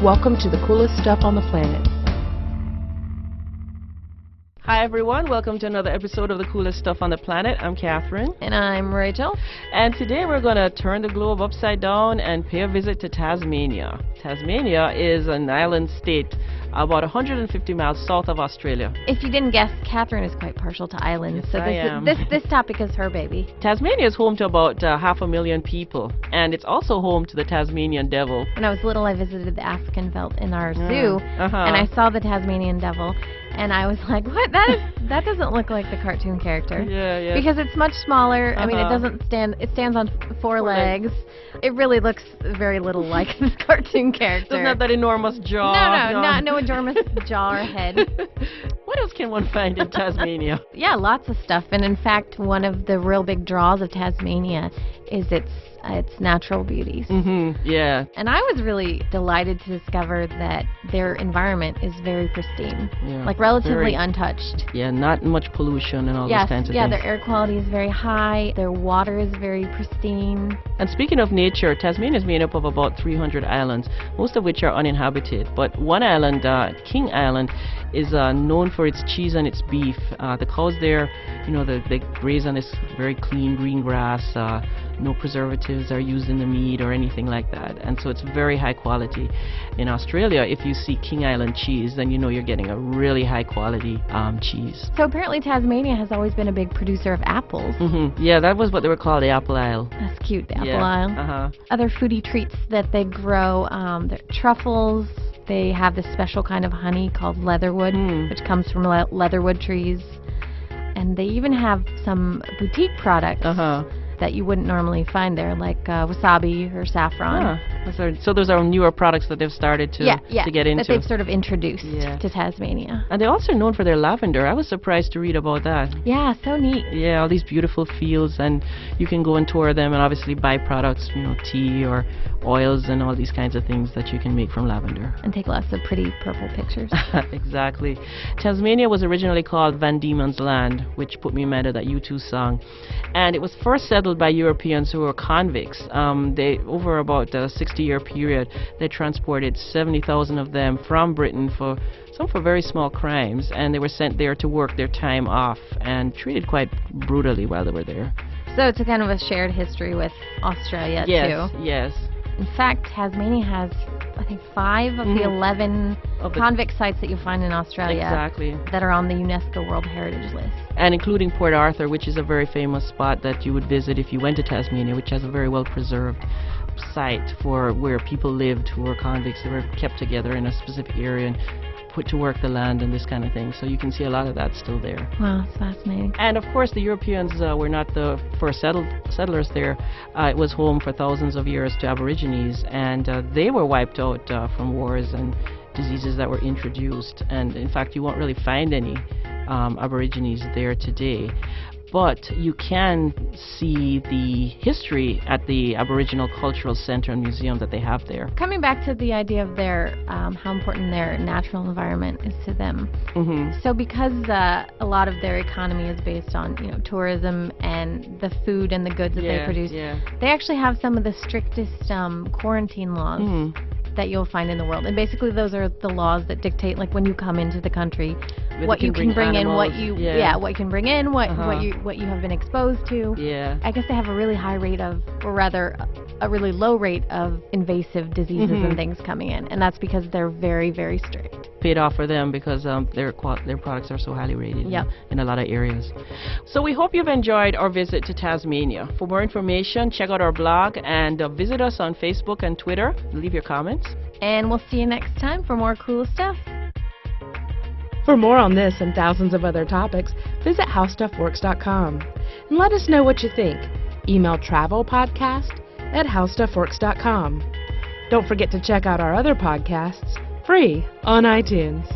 Welcome to the coolest stuff on the planet. Hi everyone, welcome to another episode of the coolest stuff on the planet. I'm Kathryn. And I'm Rachel. And today we're going to turn the globe upside down and pay a visit to Tasmania. Tasmania is an island state about 150 miles south of Australia. If you didn't guess, Kathryn is quite partial to islands, Yes, so this topic is her baby. Tasmania is home to about 500,000 people, and it's also home to the Tasmanian devil. When I was little, I visited the African veldt in our zoo, and I saw the Tasmanian devil, and I was like, what? That doesn't look like the cartoon character. Yeah. Because it's much smaller. I mean, it stands on four legs. It really looks very little like this cartoon character. Doesn't have that enormous jaw. No enormous jaw or head. What else can one find in Tasmania? Yeah, lots of stuff. And in fact, one of the real big draws of Tasmania is its natural beauties. Yeah. And I was really delighted to discover that their environment is very pristine, like relatively untouched. Yeah, not much pollution and all those kinds of things. Yeah, their air quality is very high. Their water is very pristine. And speaking of nature, Tasmania is made up of about 300 islands, most of which are uninhabited. But one island, King Island, is known for its cheese and its beef. The cows there, they graze on this very clean green grass. No preservatives are used in the meat or anything like that, and so it's very high quality. In Australia, if you see King Island cheese, then you know you're getting a really high quality cheese. So apparently Tasmania has always been a big producer of apples. Yeah, that was what they were called, the Apple Isle. That's cute, the Apple Isle. Other foodie treats that they grow, they're truffles. They have this special kind of honey called leatherwood, which comes from leatherwood trees. And they even have some boutique products that you wouldn't normally find there, like wasabi or saffron. So those are newer products that they've started to get into. That they've sort of introduced to Tasmania. And they're also known for their lavender. I was surprised to read about that. Yeah, so neat. Yeah, all these beautiful fields, and you can go and tour them and obviously buy products, tea or oils and all these kinds of things that you can make from lavender. And take lots of pretty purple pictures. Exactly. Tasmania was originally called Van Diemen's Land, which put me in mind of that U2 song. And it was first settled by Europeans who were convicts. Over about a 60-year period, they transported 70,000 of them from Britain for very small crimes, and they were sent there to work their time off and treated quite brutally while they were there. So it's a kind of a shared history with Australia, too. Yes. In fact, Tasmania has, I think, 5 of the 11 convict sites that you find in Australia that are on the UNESCO World Heritage List. And including Port Arthur, which is a very famous spot that you would visit if you went to Tasmania, which has a very well-preserved site for where people lived who were convicts. They were kept together in a specific area and put to work the land and this kind of thing. So you can see a lot of that still there. Wow, it's fascinating. And of course the Europeans were not the first settlers there. It was home for thousands of years to Aborigines, and they were wiped out from wars and diseases that were introduced. And in fact you won't really find any Aborigines there today. But you can see the history at the Aboriginal Cultural Center and Museum that they have there. Coming back to the idea of their how important their natural environment is to them. So because a lot of their economy is based on tourism and the food and the goods that they produce, they actually have some of the strictest quarantine laws that you'll find in the world. And basically those are the laws that dictate, like, when you come into the country, what you can bring in, what you can bring in, what you have been exposed to. I guess they have a really high rate of, or rather a really low rate of invasive diseases and things coming in, and that's because they're very, very strict. Paid off for them because their products are so highly rated in a lot of areas. So we hope you've enjoyed our visit to Tasmania. For more information, check out our blog and visit us on Facebook and Twitter. Leave your comments. And we'll see you next time for more cool stuff. For more on this and thousands of other topics, visit HowStuffWorks.com and let us know what you think. Email travelpodcast@HowStuffWorks.com. Don't forget to check out our other podcasts, free on iTunes.